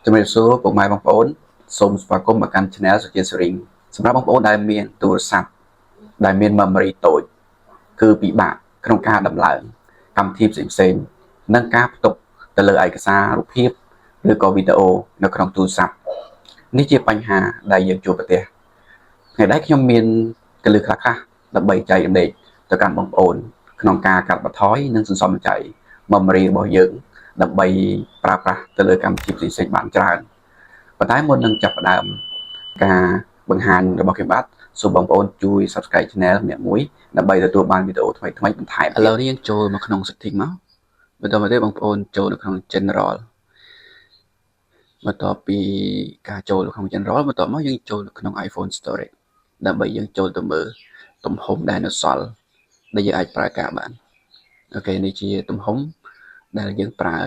ជំរាបសួរពុកម៉ែបងប្អូនសូមស្វាគមន៍មកកាន់ Channel សុជាសេរីសម្រាប់បងប្អូនដែលមានទូរស័ព្ទដែលមាន memory តូចគឺពិបាកក្នុងការដំឡើងកម្មវិធីផ្សេងៗនិងការផ្ទុកទៅលើឯកសាររូបភាពឬក៏វីដេអូនៅក្នុងទូរស័ព្ទនេះជាបញ្ហាដែលយើងជួបប្រទះថ្ងៃនេះខ្ញុំមានកលឹះខ្លះៗដើម្បីចែករំលែកទៅកាន់បងប្អូនក្នុងការកាត់បន្ថយនិងសន្សំសំចៃ memory របស់យើងដើម្បីប្រើប្រាស់ទៅលើកម្មវិធីផ្សេងៗបានច្រើនប៉ុន្តែមុននឹងចាប់ផ្ដើមការបង្ហាញរបស់ខ្ញុំបាទសូមបងប្អូនជួយ Subscribe Channel ម្នាក់មួយដើម្បីទទួលបានវីដេអូថ្មីៗបន្ថែមឥឡូវនេះយើងចូលមកក្នុង Setting មកបន្តមកទៀតបងប្អូនចូលនៅក្នុង General បន្ទាប់ពីការចូលនៅក្នុង General បន្ទាប់មកយើងចូលនៅក្នុង iPhone Storage ដើម្បីយើងចូលទៅមើលទំហំដែលនៅសល់ដែលយើងអាចប្រើការបានអូខេនេះជាទំហំដែលយើងប្រើ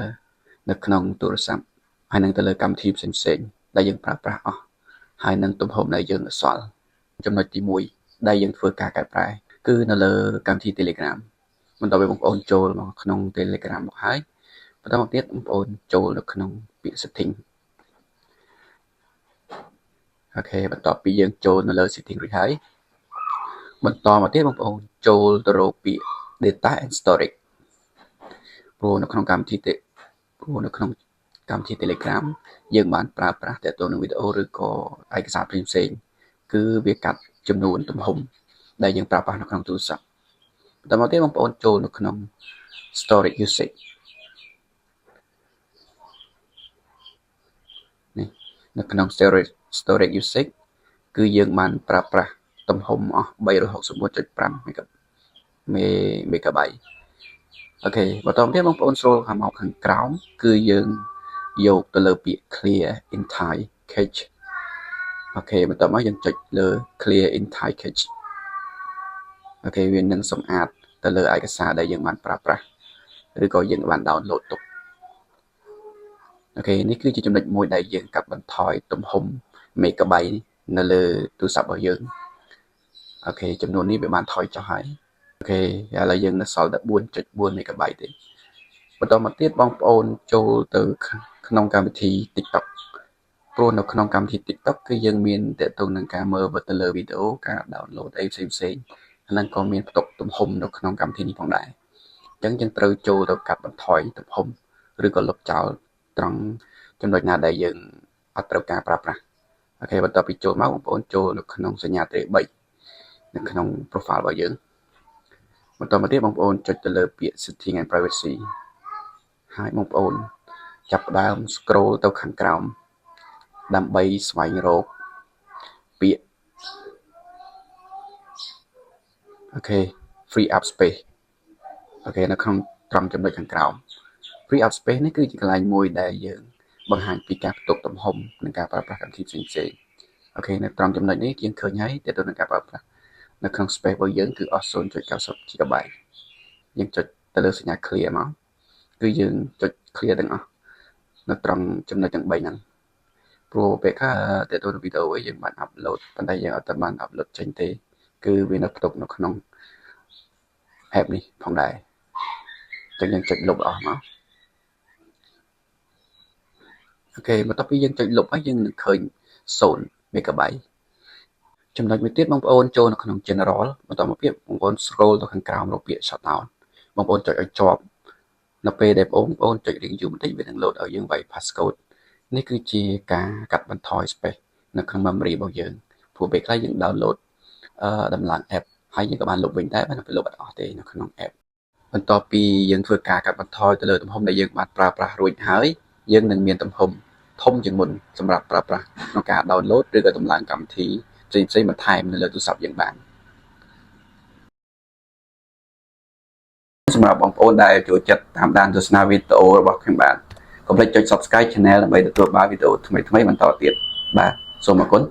នៅក្នុងទូរស័ព្ទហើយនឹងទៅលើកម្មវិធីផ្សេងៗដែលយើងប្រើប្រាស់អស់ហើយនឹងទំហំដែលយើងនៅសល់ចំណុចទី1ដែលយើងធ្វើការកែប្រែគឺនៅលើកម្មវិធី Telegram បន្ទាប់ពីបងប្អូនចូលមកក្នុង Telegram មកហើយបន្តមកទៀតបងប្អូនចូលនៅក្នុងពាក្យ Setting អូខេបន្ទាប់ពីយើងចូលនៅលើ Setting រួចហើយបន្តមកទៀតបងប្អូនចូលទៅរកពាក្យ Data and Storage ព្រោះនៅក្នុងកម្មវិធី Telegram យើងបានប្រើប្រាស់ទាក់ទងនឹងវីដេអូឬក៏ឯកសារផ្សេងៗគឺវាកាត់ចំនួនទំហំដែលយើងប្រើប្រាស់នៅក្នុងទូរស័ព្ទបន្តមកទៀតបងប្អូនចូលនៅក្នុង Storage Usage នេះនៅក្នុង Storage Usage គឺយើងបានប្រើប្រាស់ទំហំអស់ 361.5 MB អូខេបន្តមកទៀតបងប្អូនស្រួលមកខាងក្រោមគឺយើងយកទៅលើពាក្យ clear entire cache អូខេបន្ទាប់មកយើងចុចលើ clear entire cache អូខេវានឹងសម្អាតទៅលើឯកសារដែលយើងបានប្រើប្រាស់ឬក៏យើងបាន download ទុកអូខេនេះគឺជាចំណុចមួយដែលយើងកាត់បន្ថយទំហំ megabyte នៅលើទូរស័ព្ទរបស់យើងអូខេចំនួននេះវាបានថយចុះហើយអូខេឥឡូវយើងនៅសល់តែ 4.4 megabyte ទេបន្តមកទៀតបងប្អូនចូលទៅក្នុងកម្មវិធី TikTok ព្រោះនៅក្នុងកម្មវិធី TikTok គឺយើងមានទាក់ទងនឹងការមើលទៅលើវីដេអូការ download អីផ្សេងៗហើយក៏មានផ្ទុកទំហំនៅក្នុងកម្មវិធីនេះផងដែរអញ្ចឹងយើងត្រូវចូលទៅកាត់បន្ថយទំហំឬក៏លុបចោលត្រង់ចំណុចណាដែលយើងអត់ត្រូវការប្រើប្រាស់អូខេបន្ទាប់ពីចូលមកបងប្អូនចូលនៅក្នុងសញ្ញាត្រី3នៅក្នុង profile របស់យើងបន្តមកទៀតបងប្អូនចុចទៅលើពាក្យ Setting and Privacy ហើយបងប្អូនចាប់ផ្ដើម scroll ទៅខាងក្រោមដើម្បីស្វែងរកពាក្យអូខេ Free Up Space អូខេនៅក្នុងត្រង់ចំណុចខាងក្រោម Free Up Space នេះគឺជាកន្លែងមួយដែលយើងបង្ហាញពីការផ្ទុកទំហំនិងការប្រើប្រាស់កម្មវិធីផ្សេងៗអូខេនៅត្រង់ចំណុចនេះយើងឃើញហើយទាក់ទងនឹងការប្រើប្រាស់នៅក្នុង space របស់យើងគឺអស់ 0.90 GB យើងចុចទៅលើសញ្ញា clear មកគឺយើងចុច clear ទាំងអស់នៅត្រង់ចំណុចទាំង3ហ្នឹងព្រោះពេលខ្លះទាក់ទងនឹងវីដេអូយើងបាន upload ប៉ុន្តែយើងអត់បាន upload ចេញទេគឺវានៅផ្ទុកនៅក្នុង app នេះផងដែរអញ្ចឹងយើងចុចលុបអស់មកអូខេបន្ទាប់ពីយើងចុចលុបហើយយើងនឹងឃើញ0 MB ចំណុចមួយទៀតបងប្អូនចូលនៅក្នុង General បន្តមកទៀតបងប្អូន scroll ទៅខាងក្រោមរកពាក្យ Shutdown បងប្អូនចុចឲ្យជាប់នៅពេលដែលបងប្អូនចុចរៀងយូរបន្តិចវានឹង load ឲ្យយើងវាយ passcode នេះគឺជាការកាត់បន្ថយ space នៅក្នុង memory របស់យើងព្រោះពេលខ្លះយើង download ដំឡើង app ហើយយើងក៏បានលុបវិញដែរបានលុបអត់អស់ទេនៅក្នុង app បន្ទាប់ពីយើងធ្វើការកាត់បន្ថយទៅលើទំហំដែលយើងបានប្រើប្រាស់រួចហើយយើងនឹងមានទំហំធំជាងមុនសម្រាប់ប្រើប្រាស់ក្នុងការ download ឬក៏ដំឡើងកម្មវិធីផ្សេងៗបន្ថែមនៅលើទូរស័ព្ទយើងបានសម្រាប់បងប្អូនដែលចូលចិត្តតាមដានទស្សនាវីដេអូរបស់ខ្ញុំបាទកុំភ្លេចចុច Subscribe Channel ដើម្បីទទួលបានវីដេអូថ្មីៗបន្តទៀតបាទសូមអរគុណ